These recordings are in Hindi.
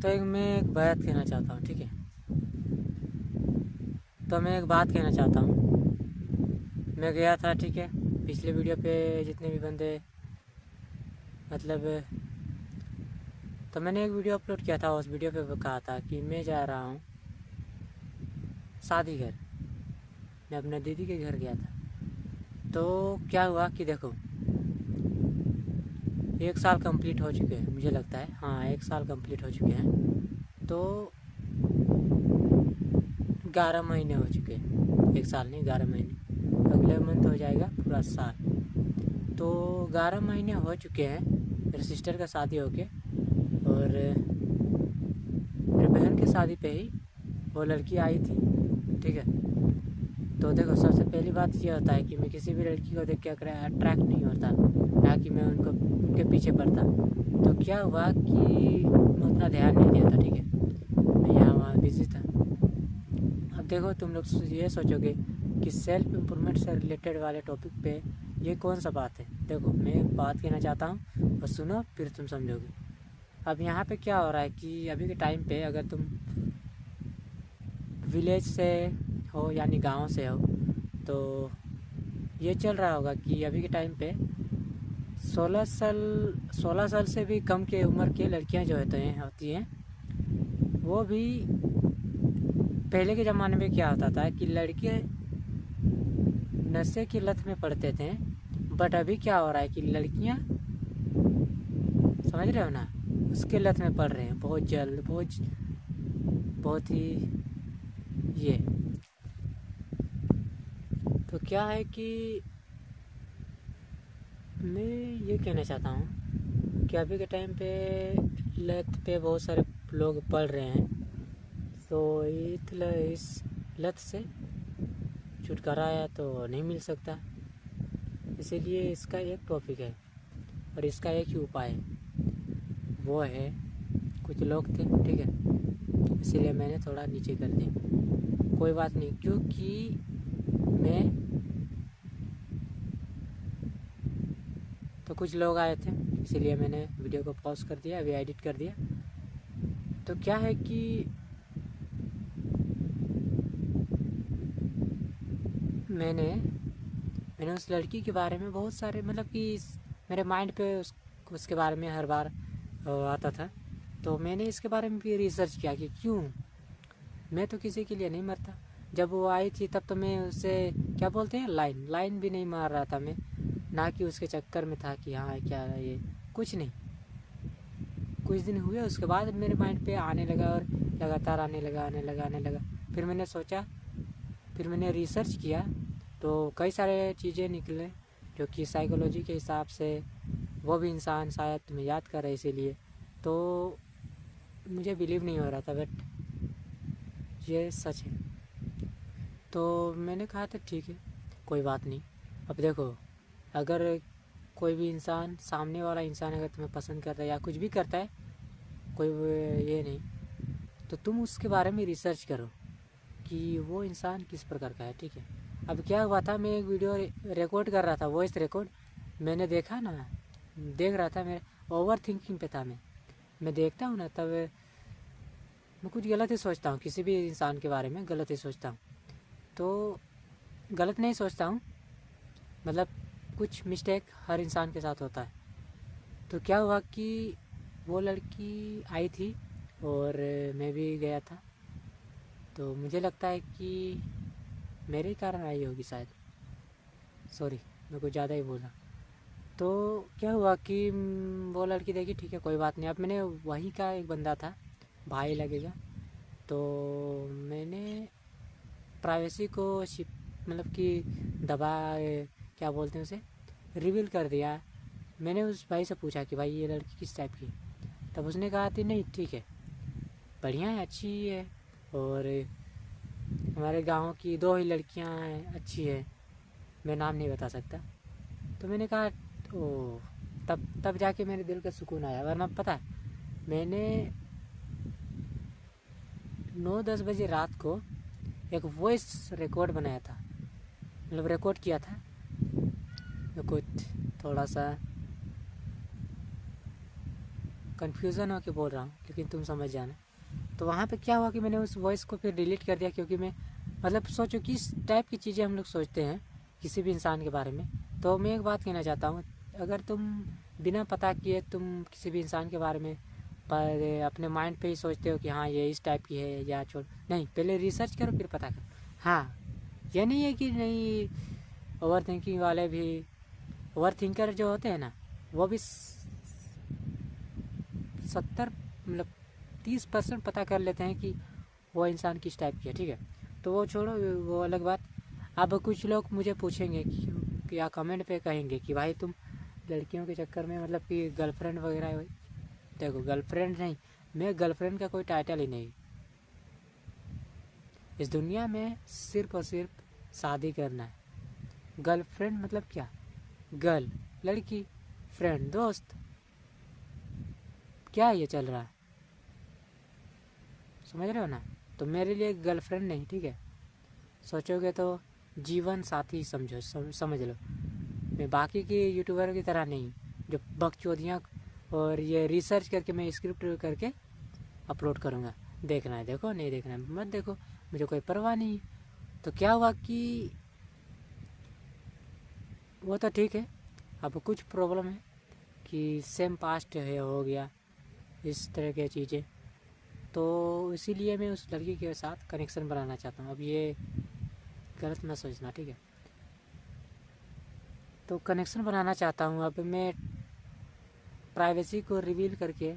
तो मैं एक बात कहना चाहता हूँ, ठीक है। तो मैं एक बात कहना चाहता हूँ। मैं गया था, ठीक है, पिछले वीडियो पे जितने भी बंदे मतलब तो मैंने एक वीडियो अपलोड किया था। उस वीडियो पे कहा था कि मैं जा रहा हूँ शादी घर। मैं अपने दीदी के घर गया था। तो क्या हुआ कि देखो, 1 साल कंप्लीट हो चुके हैं, मुझे लगता है। हाँ, 1 साल कंप्लीट हो चुके हैं। तो 11 महीने हो चुके हैं। 1 साल नहीं, 11 महीने। अगले मंथ हो जाएगा पूरा साल। तो 11 महीने हो चुके हैं मेरे सिस्टर का शादी होके। और मेरे बहन की शादी पे ही वो लड़की आई थी, ठीक है। तो देखो, सबसे पहली बात ये होता है कि मैं किसी भी लड़की को देख के अट्रैक्ट नहीं होता, ना कि मैं उनके पीछे पड़ता। तो क्या हुआ कि मैं उतना ध्यान नहीं दिया था, ठीक है। मैं यहाँ वहाँ बिजी था। अब देखो, तुम लोग ये सोचोगे कि सेल्फ इम्प्रूवमेंट से रिलेटेड वाले टॉपिक पे ये कौन सा बात है। देखो, मैं एक बात कहना चाहता हूँ और सुनो, फिर तुम समझोगे। अब यहाँ पे क्या हो रहा है कि अभी के टाइम पे अगर तुम विलेज से हो यानी गांव से हो, तो ये चल रहा होगा कि अभी के टाइम पे 16 साल से भी कम के उम्र की लड़कियां जो होती हैं, वो भी पहले के ज़माने में क्या होता था कि लड़के नशे की लत में पड़ते थे। बट अभी क्या हो रहा है कि लड़कियां, समझ रहे हो ना, उसके लत में पड़ रहे हैं बहुत जल्द, बहुत ही ये। तो क्या है कि मैं ये कहना चाहता हूँ कि अभी के टाइम पे लत पे बहुत सारे लोग पड़ रहे हैं। तो इस लत से छुटकारा या तो नहीं मिल सकता। इसीलिए इसका एक टॉपिक है और इसका एक ही उपाय है, वो है कुछ लोग थे, ठीक है। इसीलिए मैंने थोड़ा नीचे कर दिया। कोई बात नहीं, क्योंकि मैं तो कुछ लोग आए थे, इसीलिए मैंने वीडियो को पॉज कर दिया, अभी एडिट कर दिया। तो क्या है कि मैंने उस लड़की के बारे में बहुत सारे, मतलब कि मेरे माइंड पे उसके बारे में हर बार आता था। तो मैंने इसके बारे में भी रिसर्च किया कि क्यों मैं तो किसी के लिए नहीं मरता। जब वो आई थी तब तो मैं उससे, क्या बोलते हैं, लाइन भी नहीं मार रहा था मैं, ना कि उसके चक्कर में था कि हाँ क्या ये, कुछ नहीं। कुछ दिन हुए उसके बाद मेरे माइंड पे आने लगा और लगातार आने लगा। फिर मैंने सोचा, फिर मैंने रिसर्च किया, तो कई सारे चीज़ें निकले जो कि साइकोलॉजी के हिसाब से वो भी इंसान शायद तुम्हें याद कर रहे, इसीलिए तो मुझे बिलीव नहीं हो रहा था, बट ये सच है। तो मैंने कहा था ठीक है, कोई बात नहीं। अब देखो, अगर कोई भी इंसान, सामने वाला इंसान अगर तुम्हें पसंद करता है या कुछ भी करता है, कोई ये नहीं, तो तुम उसके बारे में रिसर्च करो कि वो इंसान किस प्रकार का है, ठीक है। अब क्या हुआ था, मैं एक वीडियो रिकॉर्ड कर रहा था, वॉइस रिकॉर्ड। मैंने देखा ना, देख रहा था, मैं ओवर थिंकिंग पे था। मैं देखता हूँ ना, तब मैं कुछ गलत ही सोचता हूँ, किसी भी इंसान के बारे में गलत ही सोचता हूँ। तो गलत नहीं सोचता हूँ, मतलब कुछ मिस्टेक हर इंसान के साथ होता है। तो क्या हुआ कि वो लड़की आई थी और मैं भी गया था। तो मुझे लगता है कि मेरे ही कारण आई होगी शायद, सॉरी मैं कुछ ज़्यादा ही बोला। तो क्या हुआ कि वो लड़की देखी, ठीक है कोई बात नहीं। अब मैंने, वहीं का एक बंदा था, भाई लगेगा, तो मैंने प्राइवेसी को मतलब कि दबा, क्या बोलते हैं उसे, रिवील कर दिया। मैंने उस भाई से पूछा कि भाई ये लड़की किस टाइप की, तब उसने कहा थी नहीं ठीक है, बढ़िया है, अच्छी है, और हमारे गांव की 2 ही लड़कियां हैं, अच्छी है, मैं नाम नहीं बता सकता। तो मैंने कहा ओ, तब जाके मेरे दिल का सुकून आया। वरना पता है, मैंने 9-10 बजे रात को एक वॉइस रिकॉर्ड बनाया था, मतलब रिकॉर्ड किया था। तो कुछ थोड़ा सा कन्फ्यूज़न हो के बोल रहा हूँ, लेकिन तुम समझ जाना। तो वहाँ पे क्या हुआ कि मैंने उस वॉइस को फिर डिलीट कर दिया, क्योंकि मैं मतलब सोचो किस टाइप की चीज़ें हम लोग सोचते हैं किसी भी इंसान के बारे में। तो मैं एक बात कहना चाहता हूँ, अगर तुम बिना पता किए तुम किसी भी इंसान के बारे में पर अपने माइंड पे ही सोचते हो कि हाँ ये इस टाइप की है या छोड़, नहीं, पहले रिसर्च करो फिर पता करो। हाँ, ये नहीं है कि नहीं, ओवर थिंकिंग वाले भी, ओवर थिंकर जो होते हैं ना, वो भी 70 मतलब 30% पता कर लेते हैं कि वो इंसान किस टाइप की है, ठीक है। तो वो छोड़ो, वो अलग बात। अब कुछ लोग मुझे पूछेंगे कि या कमेंट पे कहेंगे कि भाई तुम लड़कियों के चक्कर में मतलब कि गर्लफ्रेंड वगैरह। देखो, गर्लफ्रेंड नहीं, मैं गर्लफ्रेंड का कोई टाइटल ही नहीं। इस दुनिया में सिर्फ और सिर्फ शादी करना है। गर्लफ्रेंड मतलब क्या? गर्ल, लड़की, फ्रेंड, दोस्त, क्या ये चल रहा है, समझ रहे हो ना? तो मेरे लिए गर्लफ्रेंड नहीं, ठीक है। सोचोगे तो जीवन साथी समझो, समझ लो। मैं बाकी के यूट्यूबर की तरह नहीं जो बकचोदियाँ और ये रिसर्च करके मैं स्क्रिप्ट करके अपलोड करूँगा। देखना है देखो, नहीं देखना है मत देखो, मुझे कोई परवाह नहीं है। तो क्या हुआ कि वो तो ठीक है, अब कुछ प्रॉब्लम है कि सेम पास्ट है, हो गया इस तरह की चीज़ें। तो इसीलिए मैं उस लड़की के साथ कनेक्शन बनाना चाहता हूँ। अब ये गलत ना सोचना, ठीक है। तो कनेक्शन बनाना चाहता हूँ। अब मैं प्राइवेसी को रिवील करके,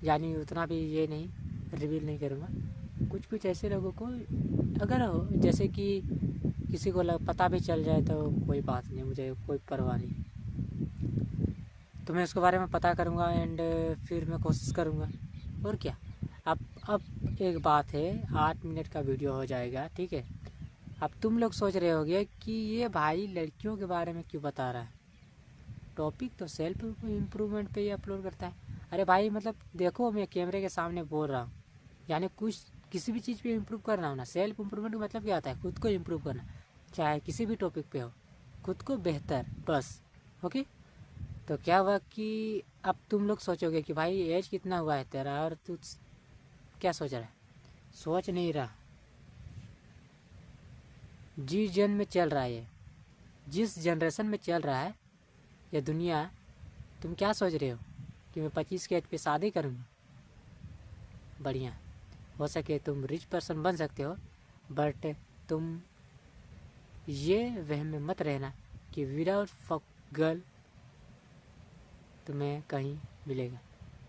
यानी उतना भी ये नहीं रिवील नहीं करूँगा। कुछ कुछ ऐसे लोगों को अगर हो, जैसे कि किसी को पता भी चल जाए तो कोई बात नहीं, मुझे कोई परवाह नहीं। तो मैं उसके बारे में पता करूँगा एंड फिर मैं कोशिश करूँगा, और क्या। अब एक बात है, 8 मिनट का वीडियो हो जाएगा, ठीक है। अब तुम लोग सोच रहे होगे कि ये भाई लड़कियों के बारे में क्यों बता रहा है, टॉपिक तो सेल्फ इम्प्रूवमेंट पे ही अपलोड करता है। अरे भाई मतलब देखो, मैं कैमरे के सामने बोल रहा हूँ, यानी कुछ किसी भी चीज़ पे इम्प्रूव करना हो ना, सेल्फ इम्प्रूवमेंट मतलब क्या होता है? खुद को इम्प्रूव करना, चाहे किसी भी टॉपिक पे हो, खुद को बेहतर, बस। ओके। तो क्या हुआ कि अब तुम लोग सोचोगे कि भाई एज कितना हुआ है तेरा, और तू क्या सोच रहा है? सोच नहीं रहा, जिस जन में चल रहा है ये, जिस जनरेशन में चल रहा है ये दुनिया, तुम क्या सोच रहे हो कि मैं 25 के एज पे शादी करूँगा? बढ़िया, हो सके तुम रिच पर्सन बन सकते हो, बट तुम ये वहम में मत रहना कि विदाउट फक गर्ल तुम्हें कहीं मिलेगा।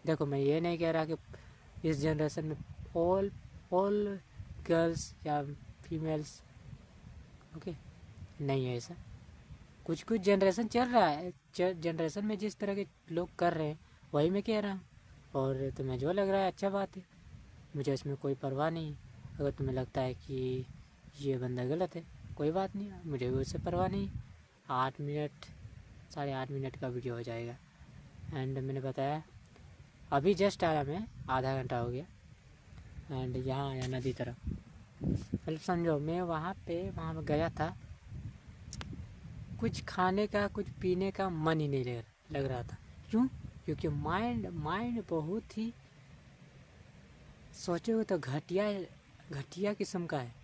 देखो, मैं ये नहीं कह रहा कि इस जनरेशन में ऑल गर्ल्स या फीमेल्स, ओके, नहीं है ऐसा। कुछ कुछ जनरेशन चल रहा है, जनरेशन में जिस तरह के लोग कर रहे हैं वही मैं कह रहा हूँ। और तुम्हें जो लग रहा है अच्छा बात है, मुझे इसमें कोई परवाह नहीं है। अगर तुम्हें लगता है कि ये बंदा गलत है, कोई बात नहीं, मुझे भी उससे परवाह नहीं। 8 मिनट 8.5 मिनट का वीडियो हो जाएगा। एंड मैंने बताया अभी जस्ट आया मैं, आधा घंटा हो गया। एंड यहाँ आया नदी तरफ, मतलब समझो मैं वहाँ पे गया था, कुछ खाने का कुछ पीने का मन ही नहीं लग रहा था। क्यों? क्योंकि माइंड बहुत ही, सोचोगे तो घटिया किस्म का है।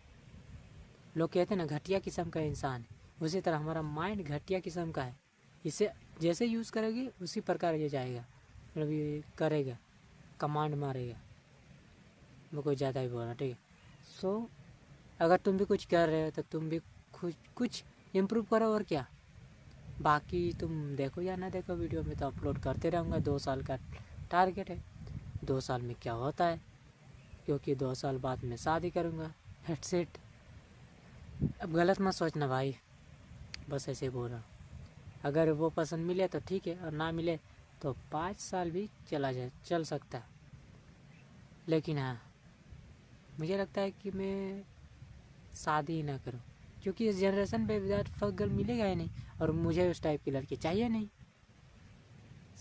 लोग कहते हैं ना घटिया किस्म का इंसान है, उसी तरह हमारा माइंड घटिया किस्म का है। इसे जैसे यूज़ करोगे उसी प्रकार ये जाएगा, मतलब ये करेगा, कमांड मारेगा। मैं कोई ज़्यादा ही बोल रहा, ठीक है। सो अगर तुम भी कुछ कर रहे हो तो तुम भी कुछ इम्प्रूव करो, और क्या। बाकी तुम देखो या ना देखो, वीडियो में तो अपलोड करते रहूँगा। 2 साल का टारगेट है, 2 साल में क्या होता है, क्योंकि 2 साल बाद मैं शादी करूँगा, हेडसेट। अब गलत मत सोचना भाई, बस ऐसे बोल रहा हूँ। अगर वो पसंद मिले तो ठीक है, और ना मिले तो 5 साल भी चल सकता है। लेकिन हाँ, मुझे लगता है कि मैं शादी ही ना करूँ, क्योंकि इस जनरेशन पे विदाउट फक गर्ल मिलेगा ही नहीं, और मुझे उस टाइप की लड़की चाहिए नहीं।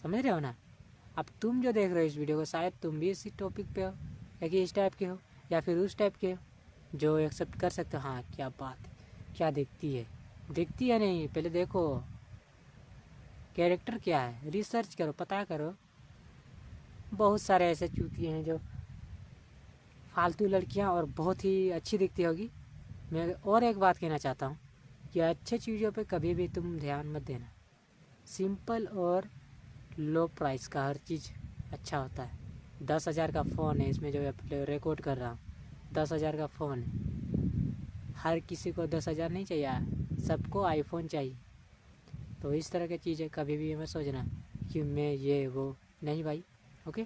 समझ रहे हो ना? अब तुम जो देख रहे हो इस वीडियो को, शायद तुम भी इसी टॉपिक पे हो, या कि इस टाइप के हो या फिर उस टाइप के हो जो एक्सेप्ट कर सकते हो। हाँ, क्या बात है, क्या दिखती है नहीं, पहले देखो कैरेक्टर क्या है, रिसर्च करो, पता करो। बहुत सारे ऐसे चूतिए हैं जो फालतू लड़कियां और बहुत ही अच्छी दिखती होगी। मैं और एक बात कहना चाहता हूँ कि अच्छे चीज़ों पे कभी भी तुम ध्यान मत देना। सिंपल और लो प्राइस का हर चीज़ अच्छा होता है। 10,000 का फ़ोन है, इसमें जो रिकॉर्ड कर रहा हूँ 10,000 का फ़ोन है। हर किसी को 10,000 नहीं चाहिए, सबको आईफोन चाहिए। तो इस तरह की चीज़ें कभी भी मत सोचना कि मैं ये वो नहीं भाई। ओके।